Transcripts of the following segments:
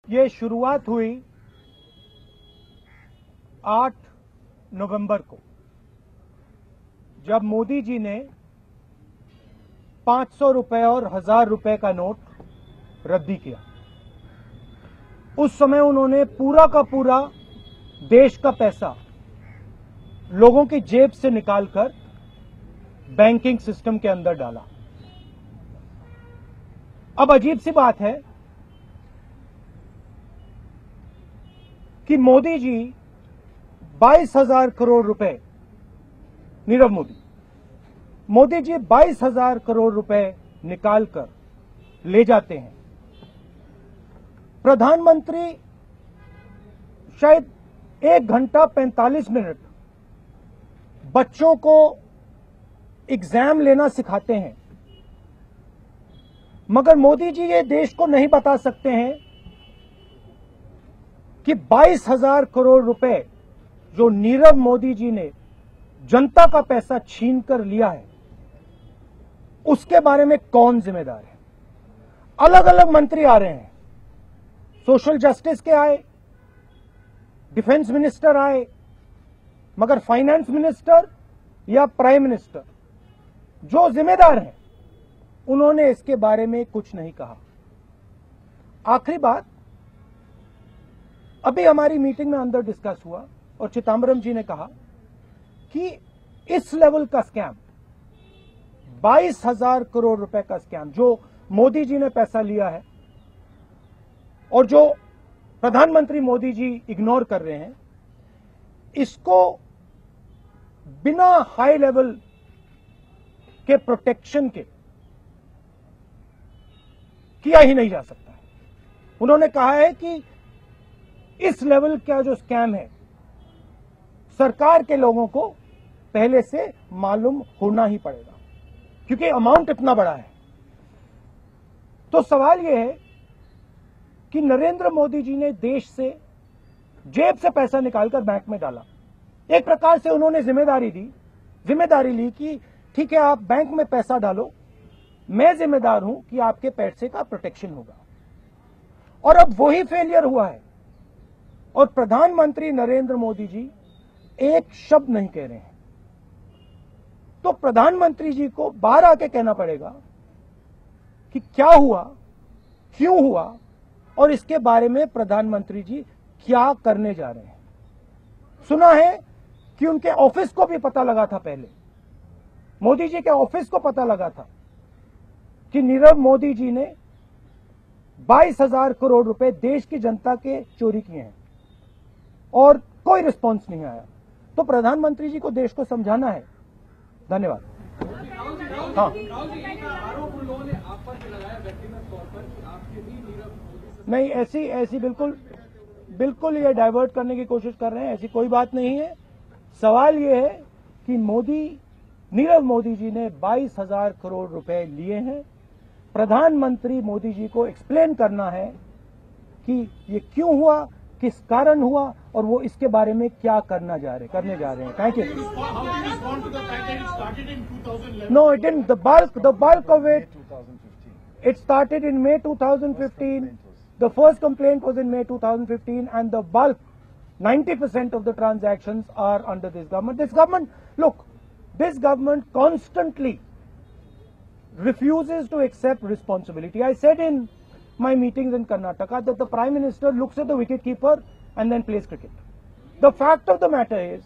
ये शुरुआत हुई 8 नवंबर को, जब मोदी जी ने 500 रुपए और 1000 रुपए का नोट रद्दी किया। उस समय उन्होंने पूरा का पूरा देश का पैसा लोगों की जेब से निकालकर बैंकिंग सिस्टम के अंदर डाला। अब अजीब सी बात है कि मोदी जी 22,000 करोड़ रुपए, नीरव मोदी जी 22,000 करोड़ रुपए निकालकर ले जाते हैं। प्रधानमंत्री शायद 1 घंटा 45 मिनट बच्चों को एग्जाम लेना सिखाते हैं, मगर मोदी जी ये देश को नहीं बता सकते हैं कि 22,000 करोड़ रुपए जो नीरव मोदी जी ने जनता का पैसा छीन कर लिया है, उसके बारे में कौन जिम्मेदार है। अलग अलग मंत्री आ रहे हैं, सोशल जस्टिस के आए, डिफेंस मिनिस्टर आए, मगर फाइनेंस मिनिस्टर या प्राइम मिनिस्टर जो जिम्मेदार हैं, उन्होंने इसके बारे में कुछ नहीं कहा। आखिरी बात, अभी हमारी मीटिंग में अंदर डिस्कस हुआ और चिदंबरम जी ने कहा कि इस लेवल का स्कैम, 22,000 करोड़ रुपए का स्कैम जो मोदी जी ने पैसा लिया है और जो प्रधानमंत्री मोदी जी इग्नोर कर रहे हैं, इसको बिना हाई लेवल के प्रोटेक्शन के किया ही नहीं जा सकता है। उन्होंने कहा है कि इस लेवल का जो स्कैम है, सरकार के लोगों को पहले से मालूम होना ही पड़ेगा, क्योंकि अमाउंट इतना बड़ा है। तो सवाल यह है कि नरेंद्र मोदी जी ने देश से जेब से पैसा निकालकर बैंक में डाला। एक प्रकार से उन्होंने जिम्मेदारी ली कि ठीक है, आप बैंक में पैसा डालो, मैं जिम्मेदार हूं कि आपके पैसे का प्रोटेक्शन होगा। और अब वही फेलियर हुआ है और प्रधानमंत्री नरेंद्र मोदी जी एक शब्द नहीं कह रहे हैं। तो प्रधानमंत्री जी को बाहर आके कहना पड़ेगा कि क्या हुआ, क्यों हुआ, और इसके बारे में प्रधानमंत्री जी क्या करने जा रहे हैं। सुना है कि उनके ऑफिस को भी पता लगा था, पहले मोदी जी के ऑफिस को पता लगा था कि नीरव मोदी जी ने 22,000 करोड़ रुपए देश की जनता के चोरी किए हैं और कोई रिस्पांस नहीं आया। तो प्रधानमंत्री जी को देश को समझाना है। धन्यवाद। हाँ, नहीं, ऐसी बिल्कुल ये डाइवर्ट करने की कोशिश कर रहे हैं। ऐसी कोई बात नहीं है। सवाल ये है कि नीरव मोदी जी ने 22,000 करोड़ रुपए लिए हैं। प्रधानमंत्री मोदी जी को एक्सप्लेन करना है कि ये क्यों हुआ, किस कारण हुआ, और वो इसके बारे में क्या करने जा रहे हैं। Thank you. No, it didn't. The bulk of it started in May 2015. The first complaint was in May 2015, and the bulk, 90% of the transactions are under this government. This government constantly refuses to accept responsibility. I said in my meetings in Karnataka that the Prime Minister looks at the wicket keeper and then plays cricket. The fact of the matter is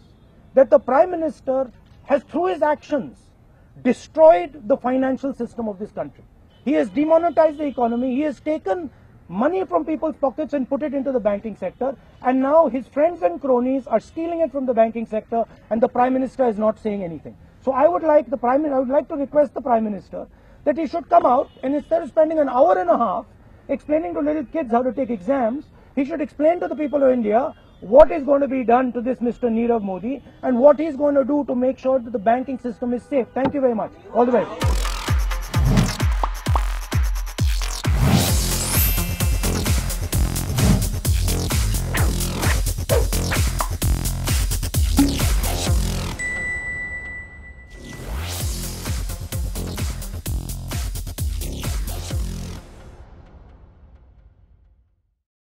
that the Prime Minister has, through his actions, destroyed the financial system of this country. He has demonetized the economy. He has taken money from people's pockets and put it into the banking sector, and now his friends and cronies are stealing it from the banking sector, and the Prime Minister is not saying anything. So I would like to request the Prime Minister that he should come out, and instead of spending an hour and a half explaining to little kids how to take exams, he should explain to the people of India what is going to be done to this Mr. Nirav Modi and what he is going to do to make sure that the banking system is safe. Thank you very much. All the best.